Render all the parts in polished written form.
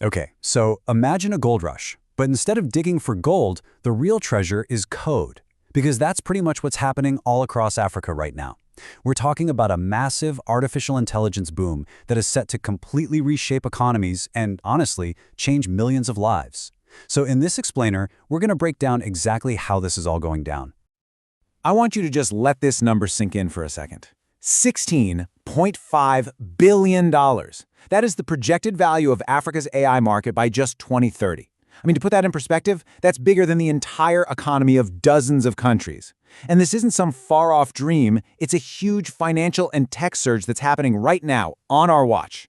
Okay, so imagine a gold rush, but instead of digging for gold, the real treasure is code. Because that's pretty much what's happening all across Africa right now. We're talking about a massive artificial intelligence boom that is set to completely reshape economies and, honestly, change millions of lives. So in this explainer, we're going to break down exactly how this is all going down. I want you to just let this number sink in for a second. $16.5 billion. That is the projected value of Africa's AI market by just 2030. I mean, to put that in perspective, that's bigger than the entire economy of dozens of countries. And this isn't some far-off dream, it's a huge financial and tech surge that's happening right now, on our watch.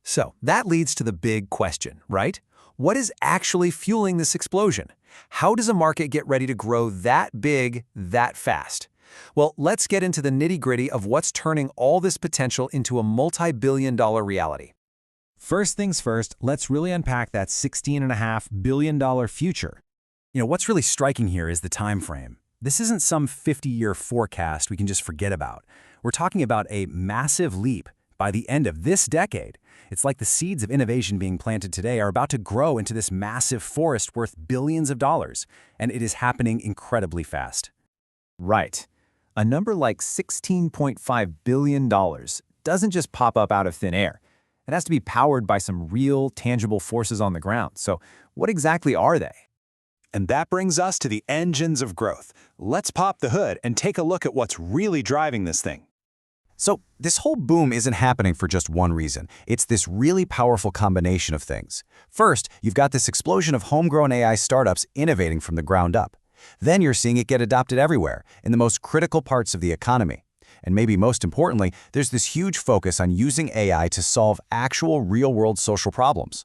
So, that leads to the big question, right? What is actually fueling this explosion? How does a market get ready to grow that big, that fast? Well, let's get into the nitty-gritty of what's turning all this potential into a multi-billion-dollar reality. First things first, let's really unpack that $16.5 billion future. What's really striking here is the time frame. This isn't some 50-year forecast we can just forget about. We're talking about a massive leap by the end of this decade. It's like the seeds of innovation being planted today are about to grow into this massive forest worth billions of dollars, and it is happening incredibly fast. Right. A number like $16.5 billion doesn't just pop up out of thin air. It has to be powered by some real, tangible forces on the ground. So what exactly are they? And that brings us to the engines of growth. Let's pop the hood and take a look at what's really driving this thing. So this whole boom isn't happening for just one reason. It's this really powerful combination of things. First, you've got this explosion of homegrown AI startups innovating from the ground up. Then you're seeing it get adopted everywhere, in the most critical parts of the economy. And maybe most importantly, there's this huge focus on using AI to solve actual real-world social problems.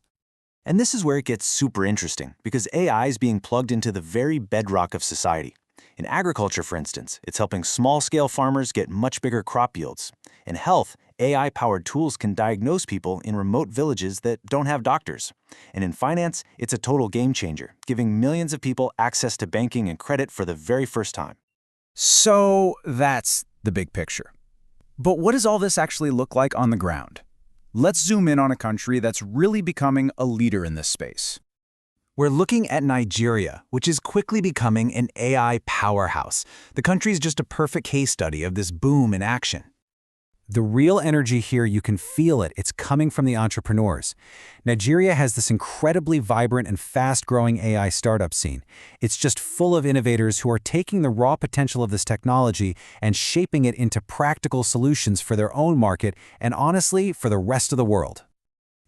And this is where it gets super interesting, because AI is being plugged into the very bedrock of society. In agriculture, for instance, it's helping small-scale farmers get much bigger crop yields. In health, AI-powered tools can diagnose people in remote villages that don't have doctors. And in finance, it's a total game changer, giving millions of people access to banking and credit for the very first time. So that's the big picture. But what does all this actually look like on the ground? Let's zoom in on a country that's really becoming a leader in this space. We're looking at Nigeria, which is quickly becoming an AI powerhouse. The country is just a perfect case study of this boom in action. The real energy here, you can feel it. It's coming from the entrepreneurs. Nigeria has this incredibly vibrant and fast-growing AI startup scene. It's just full of innovators who are taking the raw potential of this technology and shaping it into practical solutions for their own market and, honestly, for the rest of the world.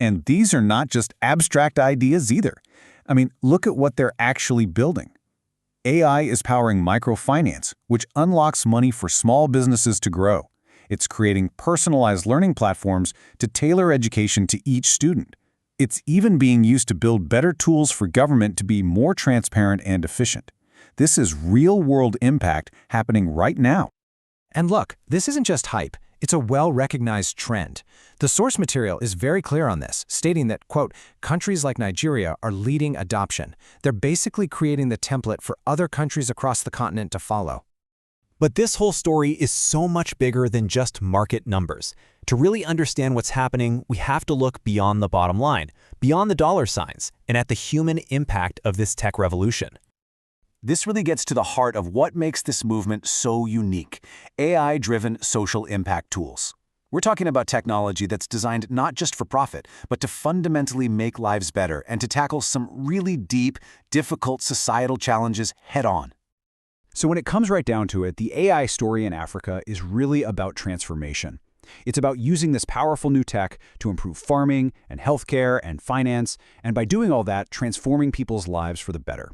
And these are not just abstract ideas either. I mean, look at what they're actually building. AI is powering microfinance, which unlocks money for small businesses to grow. It's creating personalized learning platforms to tailor education to each student. It's even being used to build better tools for government to be more transparent and efficient. This is real-world impact happening right now. And look, this isn't just hype. It's a well-recognized trend. The source material is very clear on this, stating that, quote, countries like Nigeria are leading adoption. They're basically creating the template for other countries across the continent to follow. But this whole story is so much bigger than just market numbers. To really understand what's happening, we have to look beyond the bottom line, beyond the dollar signs, and at the human impact of this tech revolution. This really gets to the heart of what makes this movement so unique: AI-driven social impact tools. We're talking about technology that's designed not just for profit, but to fundamentally make lives better and to tackle some really deep, difficult societal challenges head-on. So when it comes right down to it, the AI story in Africa is really about transformation. It's about using this powerful new tech to improve farming and healthcare and finance, and by doing all that, transforming people's lives for the better.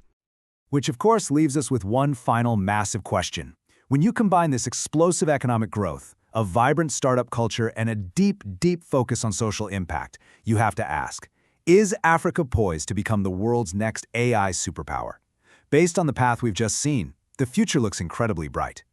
Which of course leaves us with one final massive question. When you combine this explosive economic growth, a vibrant startup culture, and a deep, deep focus on social impact, you have to ask, is Africa poised to become the world's next AI superpower? Based on the path we've just seen, the future looks incredibly bright.